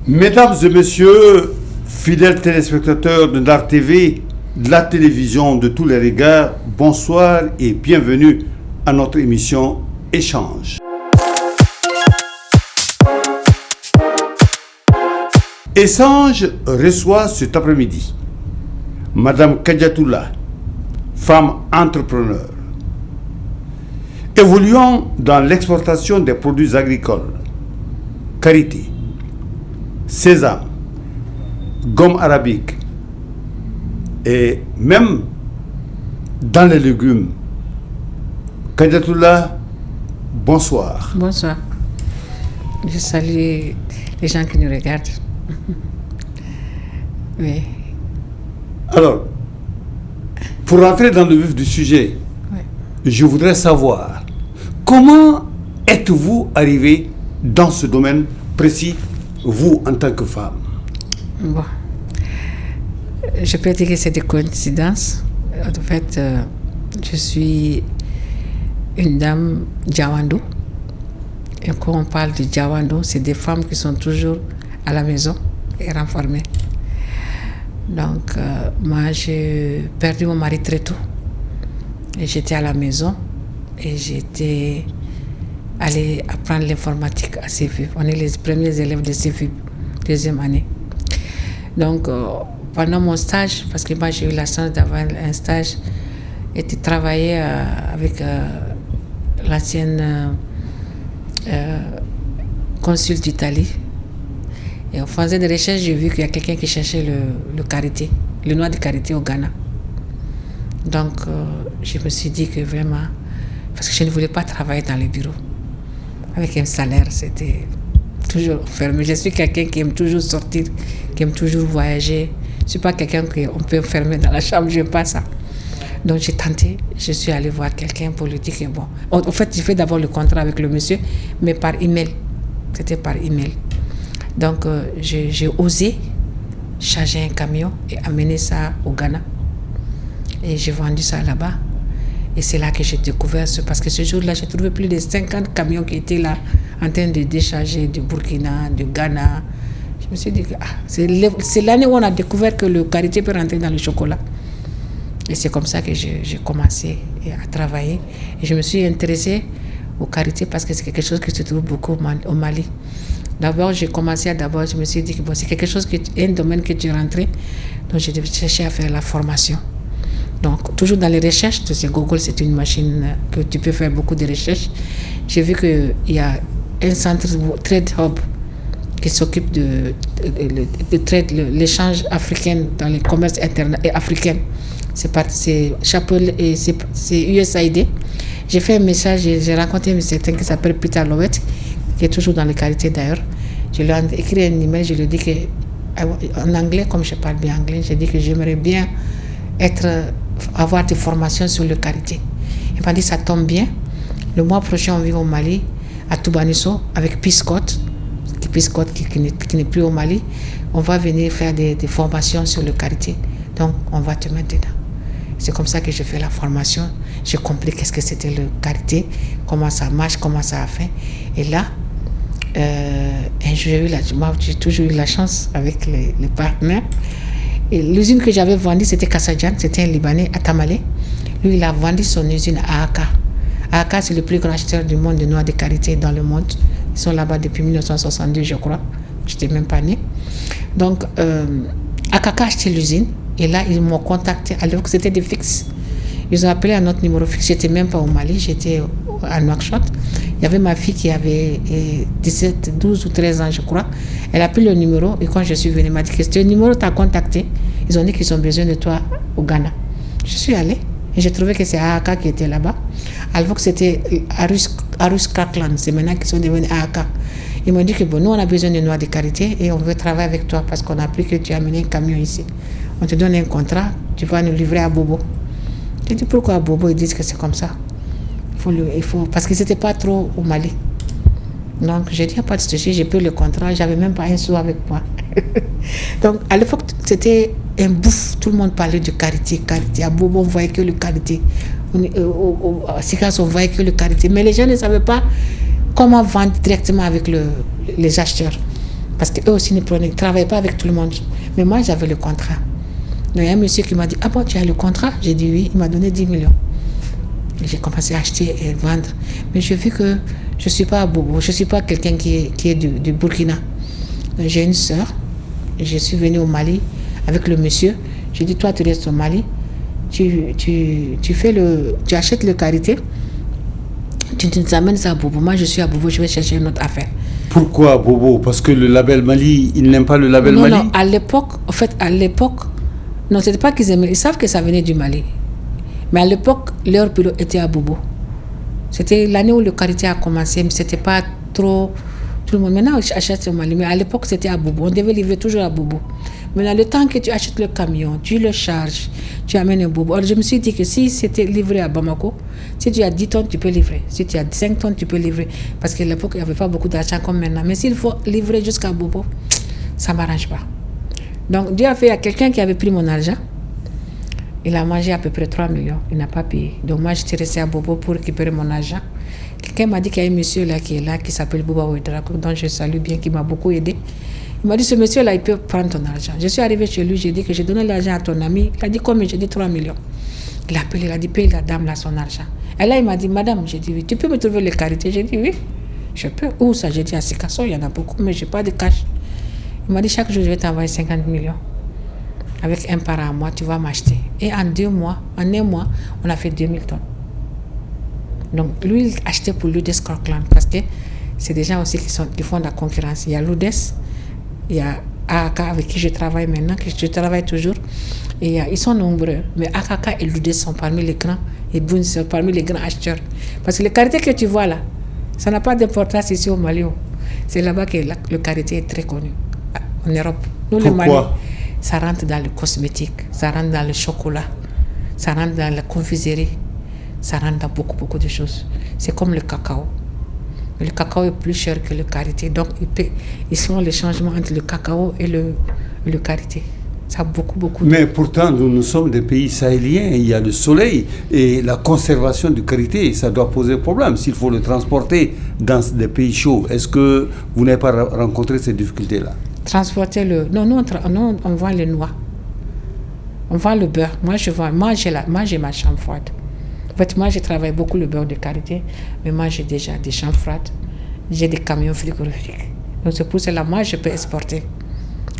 Mesdames et messieurs, fidèles téléspectateurs de Ndar TV, de la télévision de tous les regards, bonsoir et bienvenue à notre émission Échange. Échange reçoit cet après-midi Madame Kadiatoula, femme entrepreneur. Évoluant dans l'exportation des produits agricoles, karité, sésame, gomme arabique et même dans les légumes. Kadiatoula, bonsoir. Bonsoir. Je salue les gens qui nous regardent. Oui. Alors, pour rentrer dans le vif du sujet, Oui. je voudrais savoir comment êtes-vous arrivée dans ce domaine précis, vous en tant que femme? Bon. Je peux dire que c'est des coïncidences. En fait, je suis une dame Djawando. Et quand on parle de Djawando, c'est des femmes qui sont toujours à la maison et renfermées. Donc, moi, j'ai perdu mon mari très tôt. Et j'étais à la maison et j'étais allée apprendre l'informatique à CFIP. On est les premiers élèves de CFIP, deuxième année. Donc, pendant mon stage, parce que moi, j'ai eu la chance d'avoir un stage et de travailler avec l'ancienne consul d'Italie. Et en faisant des recherches, j'ai vu qu'il y a quelqu'un qui cherchait le karité, le noix de karité au Ghana. Donc, je me suis dit que vraiment, parce que je ne voulais pas travailler dans les bureaux. Avec un salaire, c'était toujours fermé. Je suis quelqu'un qui aime toujours sortir, qui aime toujours voyager. Je ne suis pas quelqu'un qu'on peut enfermer dans la chambre, je n'aime pas ça. Donc, j'ai tenté, je suis allée voir quelqu'un pour lui dire que bon. En fait, j'ai fait d'abord le contrat avec le monsieur, mais par email. C'était par email. Donc, j'ai osé charger un camion et amener ça au Ghana. Et j'ai vendu ça là-bas. Et c'est là que j'ai découvert ça. Parce que ce jour-là, j'ai trouvé plus de 50 camions qui étaient là, en train de décharger du Burkina, du Ghana. Je me suis dit que c'est l'année où on a découvert que le karité peut rentrer dans le chocolat. Et c'est comme ça que j'ai commencé à travailler. Et je me suis intéressée au karité parce que c'est quelque chose qui se trouve beaucoup au Mali. D'abord, je me suis dit que bon, c'est quelque chose un domaine que tu es rentré. Donc, j'ai cherché à faire la formation. Donc, toujours dans les recherches, Google, c'est une machine que tu peux faire beaucoup de recherches. J'ai vu qu'il y a un centre Trade Hub qui s'occupe de trade, l'échange africain dans les commerces africains. C'est USAID. J'ai fait un message, j'ai rencontré un certain qui s'appelle Peter Lowett, qui est toujours dans les qualités d'ailleurs. Je lui ai écrit un email, je lui ai dit que, en anglais, comme je parle bien anglais, j'ai dit que j'aimerais bien avoir des formations sur le karité. Il m'a dit ça tombe bien. Le mois prochain, on vient au Mali, à Toubanisso, avec Peace Corps, qui n'est plus au Mali. On va venir faire des formations sur le karité. Donc, on va te mettre dedans. C'est comme ça que j'ai fait la formation. J'ai compris qu'est-ce que c'était le karité, comment ça marche, comment ça a fait. Et là, j'ai toujours eu la chance avec les partenaires. Et l'usine que j'avais vendue, c'était Kassadjan, c'était un Libanais à Tamale. Lui, il a vendu son usine à Aka. Aka, c'est le plus grand acheteur du monde de noix de karité dans le monde. Ils sont là-bas depuis 1962, je crois. Je n'étais même pas née. Donc, Aka a acheté l'usine. Et là, ils m'ont contacté alors que c'était des fixes. Ils ont appelé à notre numéro fixe. J'étais même pas au Mali, j'étais à Nouakchott. Il y avait ma fille qui avait 12 ou 13 ans, je crois. Elle a pris le numéro et quand je suis venue, elle m'a dit que ce numéro t'a contacté. Ils ont dit qu'ils ont besoin de toi au Ghana. Je suis allée et j'ai trouvé que c'est AAK qui était là-bas. Alors que c'était Arus Kaklan, c'est maintenant qu'ils sont devenus AAK. Ils m'ont dit que bon, nous on a besoin de noix de karité et on veut travailler avec toi parce qu'on a appris que tu as amené un camion ici. On te donne un contrat, tu vas nous livrer à Bobo. J'ai dit pourquoi à Bobo ils disent que c'est comme ça. Il faut, parce que c'était pas trop au Mali. Donc j'ai dit, il n'y a pas de souci, j'ai pris le contrat, j'avais même pas un sou avec moi. Donc à l'époque, c'était un bouffe, tout le monde parlait de karité. À Bobo, on voyait que le karité. À Sikas, on voyait que le karité. Mais les gens ne savaient pas comment vendre directement avec les acheteurs. Parce qu'eux aussi ne travaillaient pas avec tout le monde. Mais moi, j'avais le contrat. Donc, il y a un monsieur qui m'a dit, ah bon, tu as le contrat? J'ai dit oui, il m'a donné 10 millions. Et j'ai commencé à acheter et vendre. Mais j'ai vu que je ne suis pas à Bobo, je ne suis pas quelqu'un qui est du Burkina. Donc, j'ai une sœur, je suis venue au Mali avec le monsieur. J'ai dit, toi, tu restes au Mali, tu achètes le karité, tu nous amènes ça à Bobo. Moi, je suis à Bobo, je vais chercher une autre affaire. Pourquoi Bobo? Parce que le label Mali, ils n'aiment pas le label Mali? Non, à l'époque, non, c'était pas qu'ils aimaient, ils savent que ça venait du Mali. Mais à l'époque, leur pilote était à Bobo. C'était l'année où le karité a commencé, mais c'était pas trop tout le monde. Maintenant, on achète au Mali, mais à l'époque, c'était à Bobo. On devait livrer toujours à Bobo. Maintenant, le temps que tu achètes le camion, tu le charges, tu amènes un Bobo. Alors, je me suis dit que si c'était livré à Bamako, si tu as 10 tonnes, tu peux livrer. Si tu as 5 tonnes, tu peux livrer. Parce qu'à l'époque, il n'y avait pas beaucoup d'argent comme maintenant. Mais s'il faut livrer jusqu'à Bobo, ça ne m'arrange pas. Donc, Dieu a fait à quelqu'un qui avait pris mon argent. Il a mangé à peu près 3 millions. Il n'a pas payé. Donc, moi, j'étais restée à Bobo pour récupérer mon argent. Quelqu'un m'a dit qu'il y a un monsieur là qui est là, qui s'appelle Bouba Ouedrako, dont je salue bien, qui m'a beaucoup aidé. Il m'a dit, ce monsieur-là, il peut prendre ton argent. Je suis arrivée chez lui, j'ai dit que j'ai donné l'argent à ton ami. Il a dit combien? J'ai dit 3 millions. Il a appelé, il a dit, paye la dame là son argent. Et là, il m'a dit, madame, j'ai dit oui, tu peux me trouver les qualités? J'ai dit oui, je peux. Où ça? J'ai dit à Sikasso, il y en a beaucoup, mais je n'ai pas de cash. Il m'a dit, chaque jour, je vais t'envoyer 50 millions. Avec un par à moi, tu vas m'acheter. Et en un mois, on a fait 2000 tonnes. Donc, lui, il achetait pour Ludes Crockland parce que c'est des gens aussi qui font de la concurrence. Il y a Ludes, il y a AAK avec qui je travaille maintenant, que je travaille toujours. Et ils sont nombreux. Mais AAK et Ludes sont parmi les grands, et Boun sont parmi les grands acheteurs. Parce que le karité que tu vois là, ça n'a pas d'importance ici au Mali. C'est là-bas que le karité est très connu, en Europe. Nous, le Mali, ça rentre dans le cosmétique, ça rentre dans le chocolat, ça rentre dans la confiserie, ça rentre dans beaucoup de choses. C'est comme le cacao. Le cacao est plus cher que le karité. Donc, ils font le changement entre le cacao et le karité. Ça a beaucoup de... Mais pourtant, nous sommes des pays sahéliens, il y a le soleil et la conservation du karité, ça doit poser problème s'il faut le transporter dans des pays chauds. Est-ce que vous n'avez pas rencontré ces difficultés-là? Transporter le... Non, on vend les noix. On vend le beurre. Moi, j'ai ma chambre froide. En fait, moi, je travaille beaucoup le beurre de karité, mais moi, j'ai déjà des chambres froides. J'ai des camions frigorifiques. Donc, c'est pour cela, moi, je peux exporter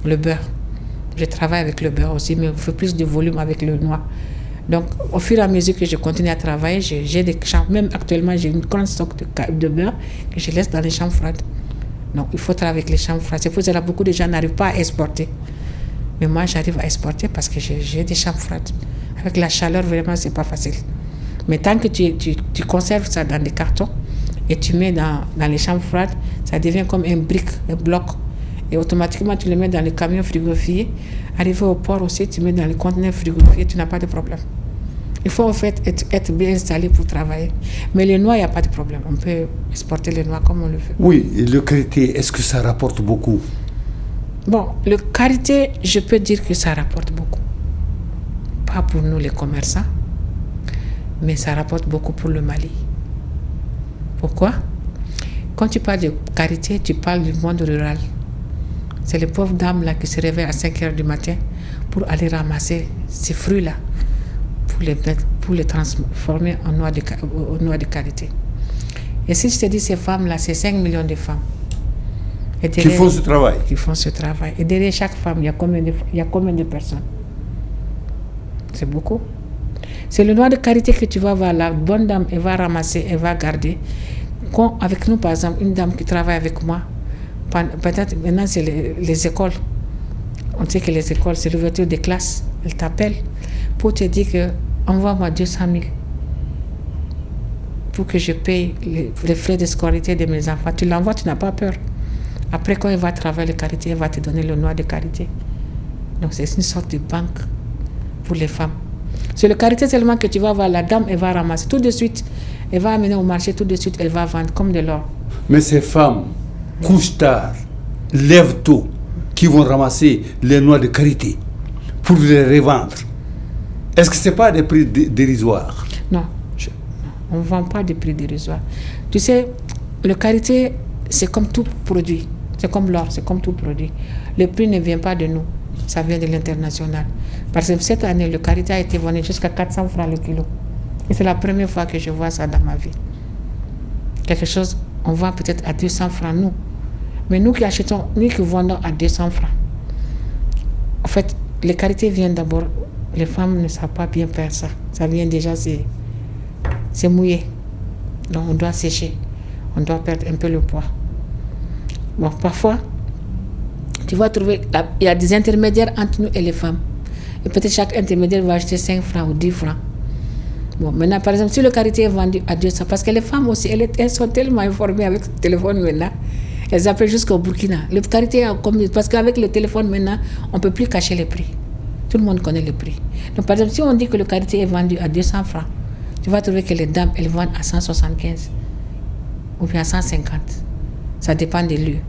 le beurre. Je travaille avec le beurre aussi, mais je fais plus de volume avec le noix. Donc, au fur et à mesure que je continue à travailler, j'ai des chambres. Même actuellement, j'ai une grande stock de beurre que je laisse dans les chambres froides. Donc, il faut travailler avec les chambres froides. C'est pour cela que beaucoup de gens n'arrivent pas à exporter. Mais moi, j'arrive à exporter parce que j'ai des chambres froides. Avec la chaleur, vraiment, c'est pas facile. Mais tant que tu conserves ça dans des cartons et tu mets dans les chambres froides, ça devient comme un brique, un bloc. Et automatiquement, tu le mets dans les camions frigorifiés. Arrivé au port aussi, tu mets dans les conteneurs frigorifiés, tu n'as pas de problème. Il faut en fait être bien installé pour travailler. Mais les noix, il n'y a pas de problème. On peut exporter les noix comme on le fait. Oui, et le karité, est-ce que ça rapporte beaucoup? Bon, le karité, je peux dire que ça rapporte beaucoup. Pas pour nous les commerçants, mais ça rapporte beaucoup pour le Mali. Pourquoi? Quand tu parles de karité, tu parles du monde rural. C'est les pauvres dames là qui se réveillent à 5 heures du matin pour aller ramasser ces fruits-là, pour les transformer en noix de karité. Et si je te dis ces femmes-là, c'est 5 millions de femmes. Et derrière, qui font ce travail. Qui font ce travail. Et derrière chaque femme, il y a combien de personnes? C'est beaucoup. C'est le noix de karité que tu vas voir, la bonne dame, elle va ramasser, elle va garder. Quand, avec nous, par exemple, une dame qui travaille avec moi, peut-être maintenant c'est les écoles. On sait que les écoles, c'est l'ouverture des classes. Elle t'appelle pour te dire que envoie-moi 200 000 pour que je paye les frais de scolarité de mes enfants. Tu l'envoies, tu n'as pas peur. Après, quand elle va travailler le karité, elle va te donner le noix de karité. Donc, c'est une sorte de banque pour les femmes. C'est le karité seulement que tu vas voir, la dame, elle va ramasser tout de suite. Elle va amener au marché tout de suite, elle va vendre comme de l'or. Mais ces femmes couchent tard, lèvent tôt, qui vont ramasser les noix de karité pour les revendre. Est-ce que ce n'est pas des prix dérisoires? Non, on ne vend pas des prix dérisoires. Tu sais, le karité, c'est comme tout produit. C'est comme l'or, c'est comme tout produit. Le prix ne vient pas de nous, ça vient de l'international. Parce que cette année, le karité a été vendu jusqu'à 400 francs le kilo. Et c'est la première fois que je vois ça dans ma vie. Quelque chose, on vend peut-être à 200 francs, nous. Mais nous qui achetons, nous qui vendons à 200 francs. En fait, le karité vient d'abord, les femmes ne savent pas bien faire ça. Ça vient déjà, c'est mouillé. Donc on doit sécher. On doit perdre un peu le poids. Bon, parfois, tu vas trouver, il y a des intermédiaires entre nous et les femmes. Et peut-être chaque intermédiaire va acheter 5 francs ou 10 francs. Bon, maintenant, par exemple, si le karité est vendu à 200, parce que les femmes aussi, elles sont tellement informées avec le téléphone maintenant, elles appellent jusqu'au Burkina. Le karité, parce qu'avec le téléphone maintenant, on ne peut plus cacher les prix. Tout le monde connaît le prix. Donc, par exemple, si on dit que le karité est vendu à 200 francs, tu vas trouver que les dames, elles vendent à 175 ou bien à 150. Ça dépend des lieux.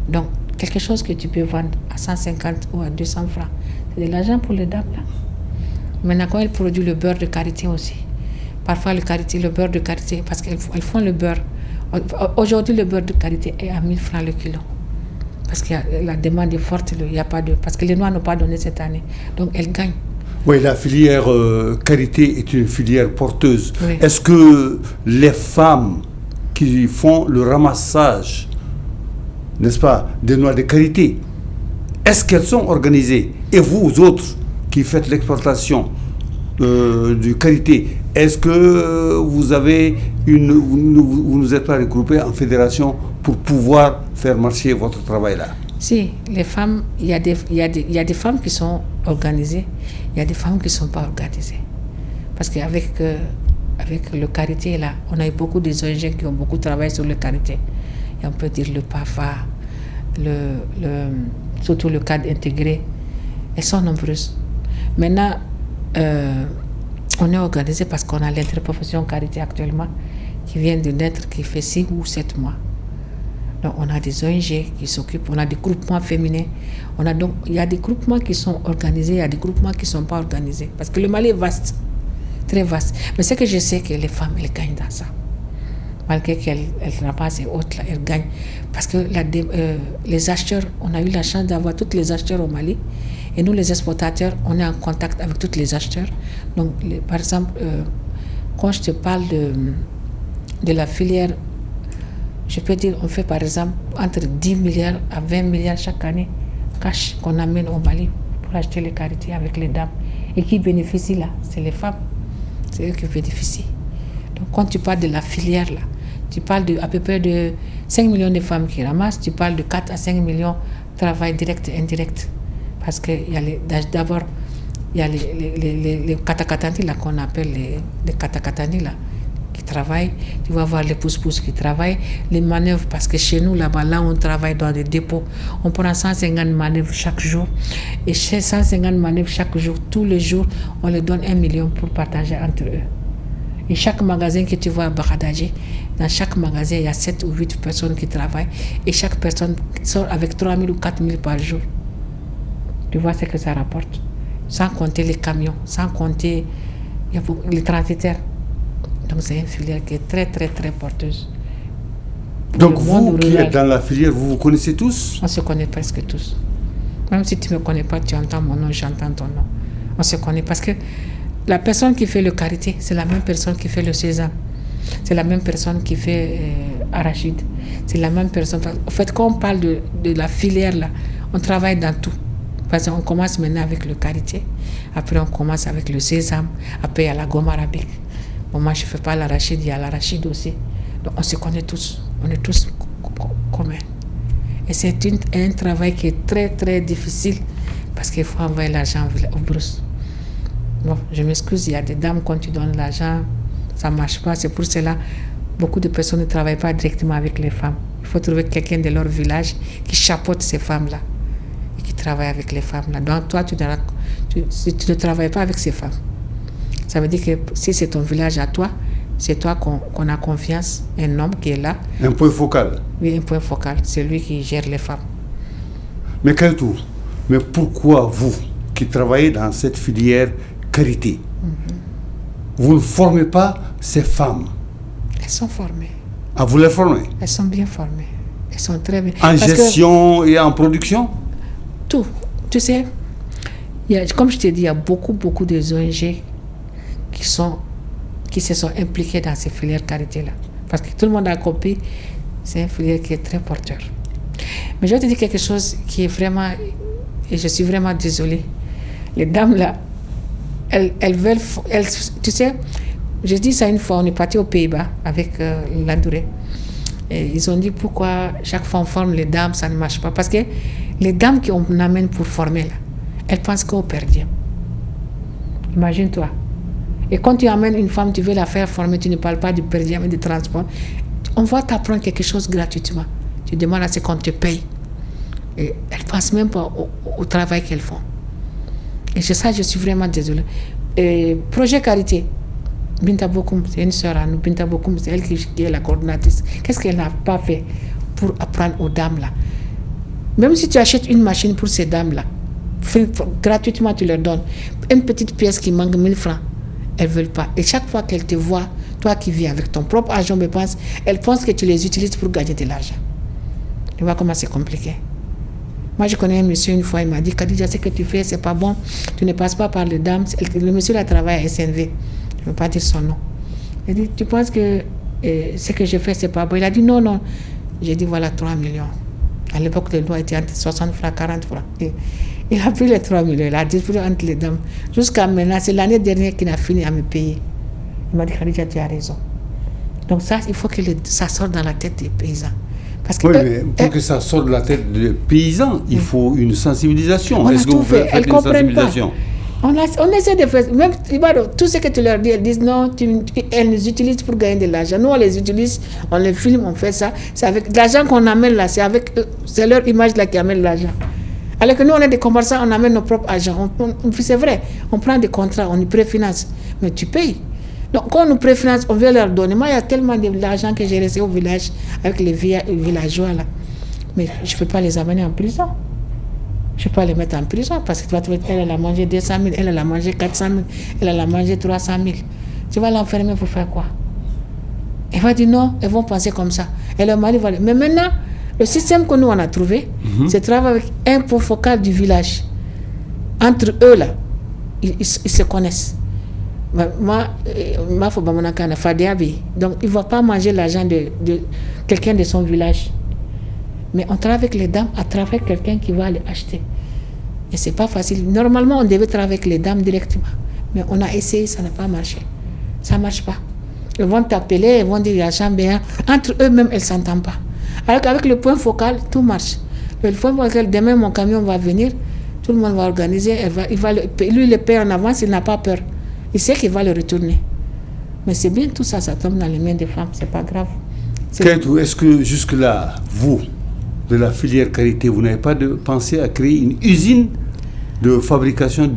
Donc, quelque chose que tu peux vendre à 150 ou à 200 francs, c'est de l'argent pour les dames là. Maintenant, quand elles produisent le beurre de karité aussi, parfois le beurre de karité, parce qu'elles font le beurre. Aujourd'hui, le beurre de karité est à 1000 francs le kilo. Parce que la demande est forte, il y a pas de, parce que les Noirs n'ont pas donné cette année. Donc, elles gagnent. Oui, la filière karité est une filière porteuse. Oui. Est-ce que les femmes qui font le ramassage, n'est-ce pas, des noix de karité, est-ce qu'elles sont organisées? Et vous autres qui faites l'exportation du karité, est-ce que vous avez vous nous êtes pas regroupés en fédération pour pouvoir faire marcher votre travail là? Si, les femmes, il y a des femmes qui sont organisées, il y a des femmes qui ne sont pas organisées. Parce qu'avec avec le karité là, on a eu beaucoup des ONG qui ont beaucoup travaillé sur le karité. Et on peut dire le PAFA, surtout le cadre intégré. Elles sont nombreuses. Maintenant, on est organisé parce qu'on a l'interprofession karité actuellement qui vient de naître, qui fait 6 ou 7 mois. Donc on a des ONG qui s'occupent, on a des groupements féminins. Il y a des groupements qui sont organisés, il y a des groupements qui ne sont pas organisés. Parce que le Mali est vaste, très vaste. Mais c'est que je sais que les femmes, elles gagnent dans ça. Malgré qu'elles ramassent et autres, là, elles gagnent. Parce que les acheteurs, on a eu la chance d'avoir tous les acheteurs au Mali. Et nous, les exportateurs, on est en contact avec tous les acheteurs. Donc, par exemple, quand je te parle de la filière, je peux dire, on fait par exemple entre 10 milliards à 20 milliards chaque année, cash qu'on amène au Mali pour acheter les karités avec les dames. Et qui bénéficient là, c'est les femmes. C'est eux qui bénéficient. Donc, quand tu parles de la filière là, tu parles à peu près de 5 millions de femmes qui ramassent, tu parles de 4 à 5 millions de travail direct et indirect. Parce qu'il y a d'abord, il y a les katakatani là qu'on appelle les katakatani là qui travaillent. Tu vas voir les pousse-pousse qui travaillent, les manœuvres, parce que chez nous là-bas, là on travaille dans des dépôts, on prend 150 manœuvres chaque jour. Et chez 150 manœuvres chaque jour, tous les jours, on leur donne 1 million pour partager entre eux. Et chaque magasin que tu vois à Baradadji, dans chaque magasin, il y a 7 ou 8 personnes qui travaillent. Et chaque personne sort avec 3 000 ou 4 000 par jour. Tu vois ce que ça rapporte. Sans compter les camions, sans compter les transitaires. Donc c'est une filière qui est très, très, très porteuse. Donc vous qui êtes dans la filière, vous vous connaissez tous? On se connaît presque tous. Même si tu ne me connais pas, tu entends mon nom, j'entends ton nom. On se connaît parce que la personne qui fait le karité, c'est la même personne qui fait le sésame. C'est la même personne qui fait arachide. C'est la même personne. En fait, quand on parle de la filière, là, on travaille dans tout. Parce qu'on commence maintenant avec le karité. Après, on commence avec le sésame. Après, il y a la gomme arabique. Bon, moi, je ne fais pas l'arachide, il y a l'arachide aussi. Donc, on se connaît tous. On est tous communs. Et c'est un travail qui est très, très difficile parce qu'il faut envoyer l'argent aux brousses. Bon, je m'excuse, il y a des dames, quand tu donnes l'argent, ça ne marche pas. C'est pour cela beaucoup de personnes ne travaillent pas directement avec les femmes. Il faut trouver quelqu'un de leur village qui chapeaute ces femmes-là et qui travaille avec les femmes-là. Donc, toi, tu ne travailles pas avec ces femmes. Ça veut dire que si c'est ton village à toi, c'est toi qu'on a confiance, un homme qui est là. Un point focal. Oui, un point focal. C'est lui qui gère les femmes. Mais Kaitou, mais pourquoi vous, qui travaillez dans cette filière karité, vous ne formez pas ces femmes? Elles sont formées. Ah, vous les formez? Elles sont bien formées. Elles sont très bien. En gestion et en production? Tout. Tu sais, comme je t'ai dit, il y a beaucoup de ONG qui se sont impliqués dans ces filières qualité-là. Parce que tout le monde a compris, c'est une filière qui est très porteur. Mais je vais te dire quelque chose qui est vraiment, et je suis vraiment désolée. Les dames là, elles veulent, tu sais, je dis ça une fois, on est parti aux Pays-Bas avec l'Andouré. Et ils ont dit pourquoi chaque fois on forme les dames, ça ne marche pas. Parce que les dames qu'on amène pour former là, elles pensent qu'au per diem. Imagine-toi. Et quand tu amènes une femme, tu veux la faire former, tu ne parles pas du per diem et du transport. On va t'apprendre quelque chose gratuitement. Tu demandes à ce qu'on te paye. Et elles ne pensent même pas au travail qu'elles font. Et c'est ça, je suis vraiment désolée. Et projet Carité, Binta Bokoum, c'est une sœur à nous. Binta Bokoum, c'est elle qui est la coordinatrice. Qu'est-ce qu'elle n'a pas fait pour apprendre aux dames là? Même si tu achètes une machine pour ces dames là, gratuitement tu leur donnes une petite pièce qui manque 1000 francs. Elles ne veulent pas. Et chaque fois qu'elles te voient, toi qui vis avec ton propre argent, elles pensent que tu les utilises pour gagner de l'argent. Tu vois comment c'est compliqué. Moi, je connais un monsieur une fois, il m'a dit, Khadija, ce que tu fais, c'est pas bon. Tu ne passes pas par les dames. Le monsieur là travaille à SNV. Je ne veux pas dire son nom. Il a dit, tu penses que ce que je fais, c'est pas bon? Il a dit, non. J'ai dit, voilà 3 millions. À l'époque, le droit était entre 60 francs, 40 francs. Et il a pris les 3 millions, il a disputé entre les dames. Jusqu'à maintenant, c'est l'année dernière qu'il a fini à me payer. Il m'a dit, Khadija, tu as raison. Donc ça, il faut que ça sorte dans la tête des paysans. Parce que mais pour que ça sorte de la tête des paysans, il faut une sensibilisation. Est-ce que vous faites une sensibilisation? On essaie de faire, même tout ce que tu leur dis, elles disent non, elles nous utilisent pour gagner de l'argent. Nous, on les utilise, on les filme, on fait ça. C'est avec l'argent qu'on amène là, c'est leur image là qui amène l'argent. Alors que nous, on est des commerçants, on amène nos propres argent. C'est vrai, on prend des contrats, on y préfinance, mais tu payes. Donc, quand on nous préfinance, on veut leur donner. Moi, il y a tellement d'argent que j'ai resté au village avec les villageois là. Mais je ne peux pas les amener en prison. Je ne peux pas les mettre en prison parce que elle a mangé 200 000, elle a mangé 400 000, elle a mangé 300 000. Tu vas l'enfermer pour faire quoi? Elle va dire non, elles vont penser comme ça. Et le mari va dire, mais maintenant, le système que nous on a trouvé, c'est travailler avec un point focal du village. Entre eux là, ils se connaissent. Moi, donc il ne va pas manger l'argent de quelqu'un de son village. Mais on travaille avec les dames à travers quelqu'un qui va aller acheter. Et ce n'est pas facile. Normalement, on devait travailler avec les dames directement. Mais on a essayé, ça n'a pas marché. Ça ne marche pas. Ils vont t'appeler, ils vont dire l'argent bien. Entre eux-mêmes, elles ne s'entendent pas. Alors qu'avec le point focal, tout marche. Le point focal, demain, mon camion va venir, tout le monde va organiser, lui, il le paye en avance, il n'a pas peur. Il sait qu'il va le retourner. Mais c'est bien, tout ça, ça tombe dans les mains des femmes, c'est pas grave. Est-ce que jusque-là, vous, de la filière Carité, vous n'avez pas pensé à créer une usine de fabrication du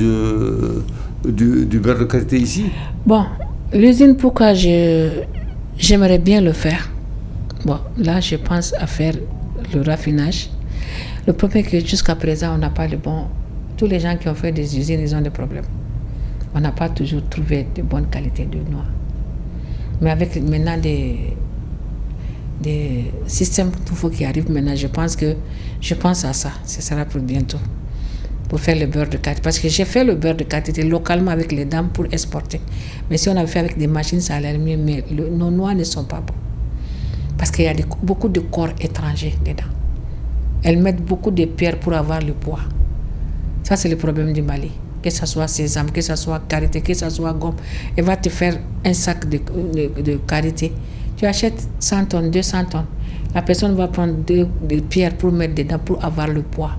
beurre de Carité ici? Bon, l'usine, pourquoi j'aimerais bien le faire? Bon, là, je pense à faire le raffinage. Le problème est que jusqu'à présent, on n'a pas le bon... Tous les gens qui ont fait des usines, ils ont des problèmes. On n'a pas toujours trouvé de bonne qualité de noix. Mais avec maintenant des systèmes nouveaux qui arrivent maintenant, je pense à ça. Ce sera pour bientôt. Pour faire le beurre de qualité. Parce que j'ai fait le beurre de qualité localement avec les dames pour exporter. Mais si on avait fait avec des machines, ça allait mieux. Mais nos noix ne sont pas bonnes. Parce qu'il y a beaucoup de corps étrangers dedans. Elles mettent beaucoup de pierres pour avoir le poids. Ça, c'est le problème du Mali. Que ce soit sésame, que ce soit karité, que ce soit gomme. Elle va te faire un sac de karité. Tu achètes 100 tonnes, 200 tonnes. La personne va prendre des pierres pour mettre dedans pour avoir le poids.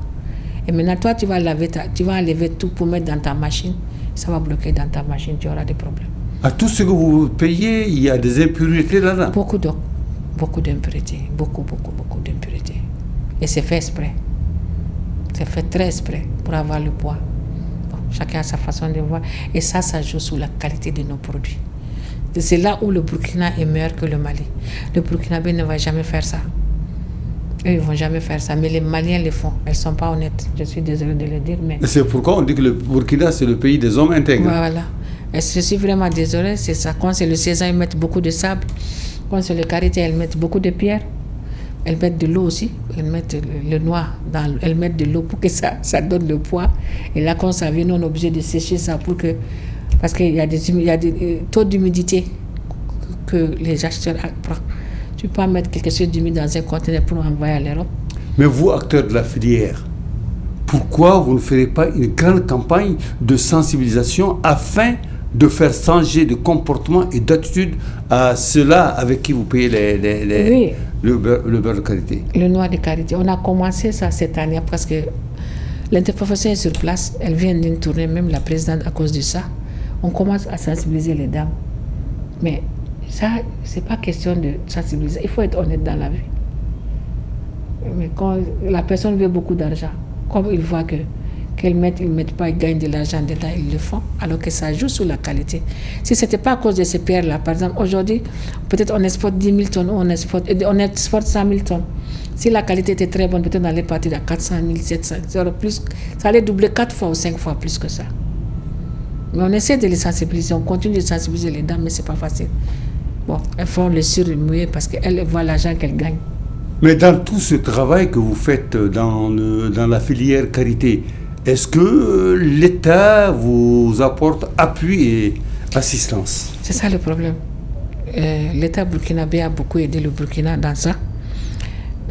Et maintenant, toi, tu vas enlever tout pour mettre dans ta machine. Ça va bloquer dans ta machine, tu auras des problèmes. À tout ce que vous payez, il y a des impuretés là-dedans? Beaucoup d'impuretés. Beaucoup d'impuretés. Et c'est fait exprès. C'est fait très exprès pour avoir le poids. Bon, chacun a sa façon de voir. Et ça joue sur la qualité de nos produits. C'est là où le Burkina est meilleur que le Mali. Le Burkinabé ne va jamais faire ça. Eux, ils ne vont jamais faire ça. Mais les Maliens le font. Elles ne sont pas honnêtes. Je suis désolée de le dire. Mais c'est pourquoi on dit que le Burkina, c'est le pays des hommes intègres. Voilà. Et je suis vraiment désolée. C'est ça. Quand c'est le sésame, ils mettent beaucoup de sable. Quand c'est le karité, elles mettent beaucoup de pierres. elles mettent de l'eau aussi, elles mettent le noix, elles mettent de l'eau pour que ça donne le poids. Et là, quand ça vient, on est obligé de sécher ça parce qu'il y a des taux d'humidité que les acheteurs prennent. Tu peux pas mettre quelque chose d'humide dans un conteneur pour envoyer à l'Europe. Mais vous, acteurs de la filière, pourquoi vous ne ferez pas une grande campagne de sensibilisation afin de faire changer de comportement et d'attitude à ceux-là avec qui vous payez le beurre de karité? Le noix de karité. On a commencé ça cette année parce que l'interprofession est sur place. Elle vient d'une tournée, même la présidente, à cause de ça. On commence à sensibiliser les dames. Mais ça, c'est pas question de sensibiliser. Il faut être honnête dans la vie. Mais quand la personne veut beaucoup d'argent, comme il voit qu'elles mettent, ils ne mettent pas, ils gagnent de l'argent dedans, ils le font, alors que ça joue sur la qualité. Si ce n'était pas à cause de ces pierres-là, par exemple, aujourd'hui, peut-être on exporte 10 000 tonnes, on exporte 100 000 tonnes. Si la qualité était très bonne, peut-être on allait partir à 400 000, 700 000, plus, ça allait doubler 4 fois ou 5 fois plus que ça. Mais on essaie de les sensibiliser, on continue de sensibiliser les dames, mais ce n'est pas facile. Bon, elles font le surmuer parce qu'elles voient l'argent qu'elles gagnent. Mais dans tout ce travail que vous faites dans la filière karité, est-ce que l'État vous apporte appui et assistance? C'est ça le problème. L'État burkinabé a beaucoup aidé le Burkina dans ça.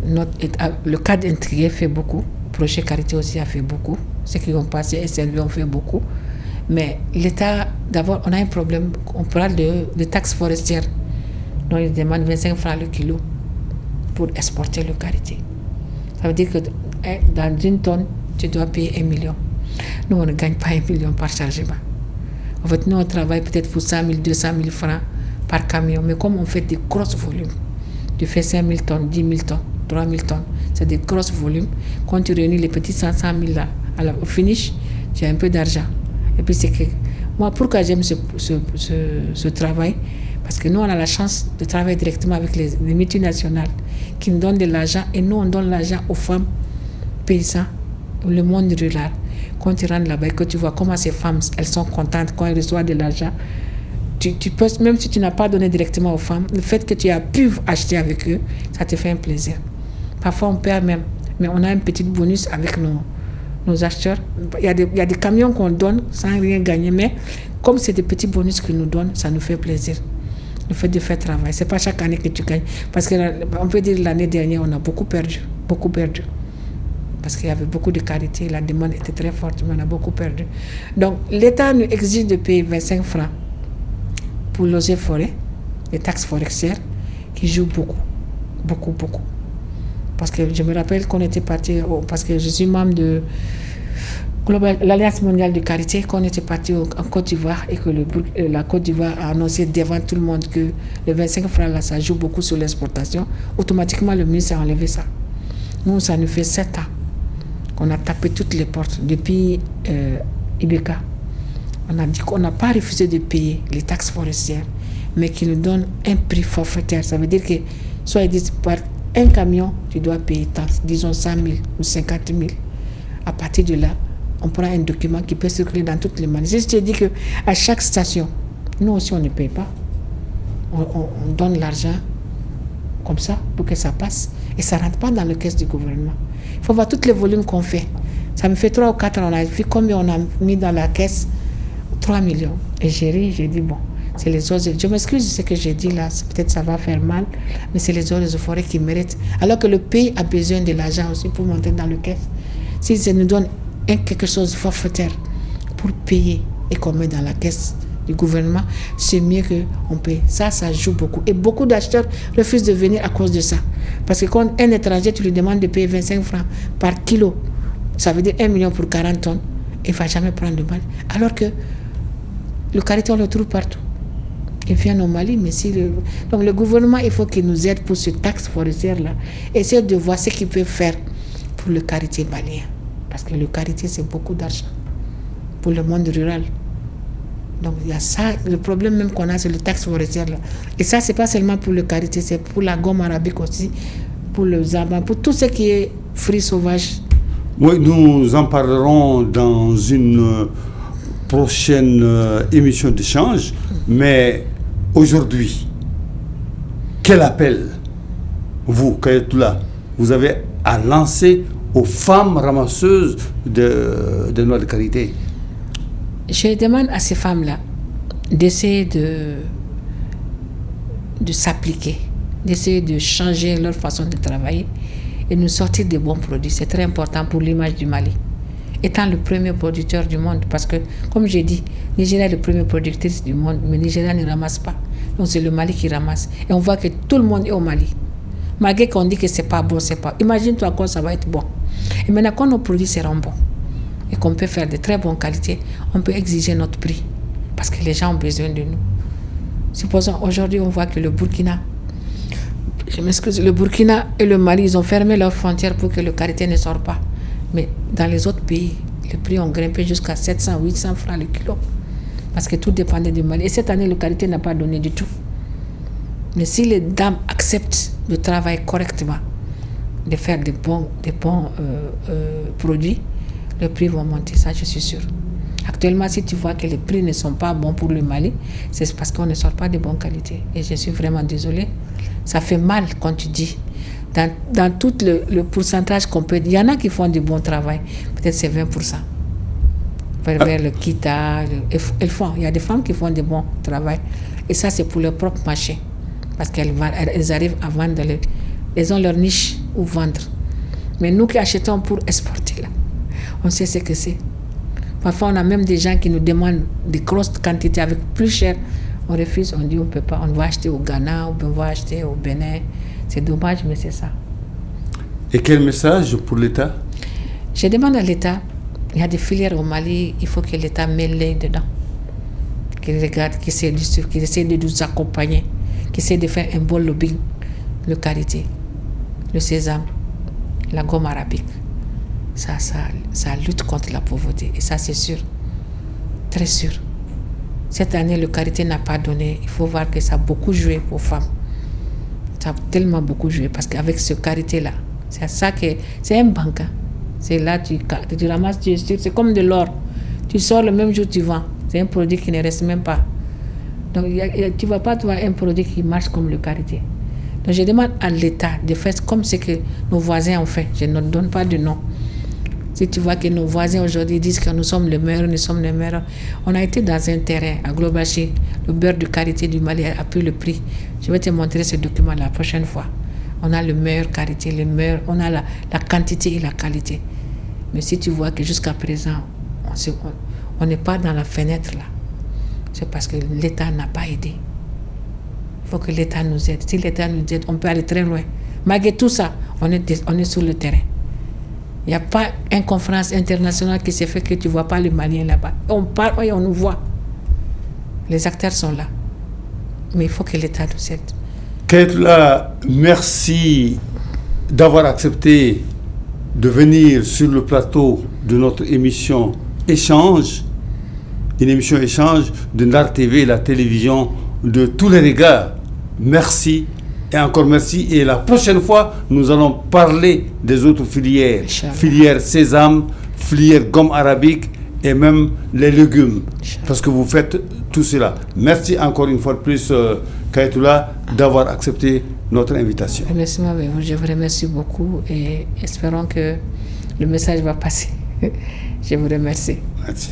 Le cadre intégré fait beaucoup. Projet Karité aussi a fait beaucoup. Ceux qui ont passé SNV ont fait beaucoup. Mais l'État, d'abord, on a un problème. On parle de taxes forestières. Donc, ils demandent 25 francs le kilo pour exporter le karité. Ça veut dire que dans une tonne, tu dois payer 1 million. Nous, on ne gagne pas 1 million par chargement. En fait, nous, on travaille peut-être pour 100 000, 200 000 francs par camion. Mais comme on fait des grosses volumes, tu fais 5 000 tonnes, 10 000 tonnes, 3 000 tonnes, c'est des grosses volumes. Quand tu réunis les petits 500 000 là, au finish, tu as un peu d'argent. Et puis, c'est que moi, pourquoi j'aime ce travail? Parce que nous, on a la chance de travailler directement avec les multinationales qui nous donnent de l'argent et nous, on donne l'argent aux femmes paysans, le monde rural. Quand tu rentres là-bas et que tu vois comment ces femmes, elles sont contentes quand elles reçoivent de l'argent, tu peux, même si tu n'as pas donné directement aux femmes, le fait que tu as pu acheter avec eux, ça te fait un plaisir. Parfois, on perd même, mais on a un petit bonus avec nos acheteurs. Il y a des camions qu'on donne sans rien gagner, mais comme c'est des petits bonus qu'ils nous donnent, ça nous fait plaisir. Le fait de faire travail, c'est pas chaque année que tu gagnes. Parce qu'on peut dire l'année dernière, on a beaucoup perdu. Parce qu'il y avait beaucoup de karité, la demande était très forte, mais on a beaucoup perdu. Donc, l'État nous exige de payer 25 francs pour l'eaux et forêts, les taxes forestières, qui jouent beaucoup. Parce que je me rappelle qu'on était parti, parce que je suis membre de l'Alliance mondiale de karité, qu'on était parti en Côte d'Ivoire et que la Côte d'Ivoire a annoncé devant tout le monde que les 25 francs là, ça joue beaucoup sur l'exportation. Automatiquement, le ministre a enlevé ça. Nous, ça nous fait 7 ans qu'on a tapé toutes les portes depuis Ibeka. On a dit qu'on n'a pas refusé de payer les taxes forestières, mais qu'ils nous donnent un prix forfaitaire. Ça veut dire que soit ils disent par un camion, tu dois payer tant, disons 100 000 ou 50 000. À partir de là, on prend un document qui peut circuler dans toutes les manières. Je te dis qu'à chaque station, nous aussi on ne paye pas. On donne l'argent comme ça pour que ça passe. Et ça ne rentre pas dans le caisse du gouvernement. Il faut voir tous les volumes qu'on fait. Ça me fait 3 ou 4 ans. On a vu combien on a mis dans la caisse. 3 millions. Et j'ai ri, j'ai dit bon, c'est les autres. Je m'excuse de ce que j'ai dit là. Peut-être ça va faire mal. Mais c'est les autres forêts qui méritent. Alors que le pays a besoin de l'argent aussi pour monter dans le caisse. Si ça nous donne quelque chose de forfaitaire pour payer et qu'on met dans la caisse du gouvernement, c'est mieux qu'on paye. Ça joue beaucoup. Et beaucoup d'acheteurs refusent de venir à cause de ça. Parce que quand un étranger, tu lui demandes de payer 25 francs par kilo, ça veut dire 1 million pour 40 tonnes, il ne va jamais prendre de mal. Alors que le karité, on le trouve partout. Il vient au Mali, mais donc le gouvernement, il faut qu'il nous aide pour ce taxe forestière-là. Essayer de voir ce qu'il peut faire pour le karité malien. Parce que le karité, c'est beaucoup d'argent pour le monde rural. Donc, il y a ça, le problème même qu'on a, c'est le taxe forestière là. Et ça, c'est pas seulement pour le karité, c'est pour la gomme arabique aussi, pour le zamba, pour tout ce qui est fruits sauvages. Oui, nous en parlerons dans une prochaine émission d'échange. Mais aujourd'hui, quel appel vous, Kayatoula, vous avez à lancer aux femmes ramasseuses de noix de karité? Je demande à ces femmes-là d'essayer de s'appliquer, d'essayer de changer leur façon de travailler et nous sortir des bons produits. C'est très important pour l'image du Mali. Étant le premier producteur du monde, parce que, comme j'ai dit, Nigeria est le premier producteur du monde, mais Nigeria ne ramasse pas. Donc c'est le Mali qui ramasse. Et on voit que tout le monde est au Mali. Malgré qu'on dit que c'est pas bon, c'est pas. Imagine-toi quand ça va être bon. Et maintenant, quand nos produits seront bons et qu'on peut faire de très bonnes qualités, on peut exiger notre prix. Parce que les gens ont besoin de nous. Supposons, aujourd'hui, on voit que le Burkina, le Burkina et le Mali, ils ont fermé leurs frontières pour que le karité ne sorte pas. Mais dans les autres pays, les prix ont grimpé jusqu'à 700, 800 francs le kilo. Parce que tout dépendait du Mali. Et cette année, le karité n'a pas donné du tout. Mais si les dames acceptent de travailler correctement, de faire des bons produits, les prix vont monter, ça je suis sûre. Actuellement, si tu vois que les prix ne sont pas bons pour le Mali, c'est parce qu'on ne sort pas de bonne qualité. Et je suis vraiment désolée. Ça fait mal quand tu dis. Dans tout le pourcentage qu'on peut... Il y en a qui font du bon travail. Peut-être c'est 20%. Vers le Kita, elles font. Il y a des femmes qui font du bon travail. Et ça, c'est pour leur propre marché. Parce qu'elles arrivent à vendre. Elles ont leur niche où vendre. Mais nous qui achetons pour exporter, là, on sait ce que c'est. Parfois, on a même des gens qui nous demandent des grosses quantités avec plus cher. On refuse, on dit on ne peut pas. On va acheter au Ghana, ou on va acheter au Bénin. C'est dommage, mais c'est ça. Et quel message pour l'État? Je demande à l'État, il y a des filières au Mali, il faut que l'État mêle dedans. Qu'il regarde, qu'il essaie de nous accompagner, qu'il essaie de faire un bon lobbying, le karité, le sésame, la gomme arabique. Ça lutte contre la pauvreté. Et ça, c'est sûr. Très sûr. Cette année, le karité n'a pas donné. Il faut voir que ça a beaucoup joué aux femmes. Ça a tellement beaucoup joué. Parce qu'avec ce karité-là, c'est ça que... C'est un banque. C'est là, tu ramasses, c'est comme de l'or. Tu sors le même jour, tu vends. C'est un produit qui ne reste même pas. Donc, tu ne vas pas trouver un produit qui marche comme le karité. Donc, je demande à l'État de faire comme ce que nos voisins ont fait. Je ne donne pas de nom. Si tu vois que nos voisins aujourd'hui disent que nous sommes les meilleurs, nous sommes les meilleurs. On a été dans un terrain à Globachi, le beurre de karité du Mali a pris le prix. Je vais te montrer ce document la prochaine fois. On a le meilleur karité, on a la quantité et la qualité. Mais si tu vois que jusqu'à présent, on n'est pas dans la fenêtre là, c'est parce que l'État n'a pas aidé. Il faut que l'État nous aide. Si l'État nous aide, on peut aller très loin. Malgré tout ça, on est sur le terrain. Il n'y a pas une conférence internationale qui s'est fait que tu ne vois pas les Maliens là-bas. On parle et on nous voit. Les acteurs sont là. Mais il faut que l'État nous aide. Kayatoula, merci d'avoir accepté de venir sur le plateau de notre émission Échange, une émission Échange de Ndar TV, la télévision de tous les regards. Merci. Et encore merci. Et la prochaine fois, nous allons parler des autres filières. Filière sésame, filière gomme arabique et même les légumes. Parce que vous faites tout cela. Merci encore une fois de plus, Kayatoula, d'avoir accepté notre invitation. Merci, je vous remercie beaucoup et espérons que le message va passer. Je vous remercie. Merci.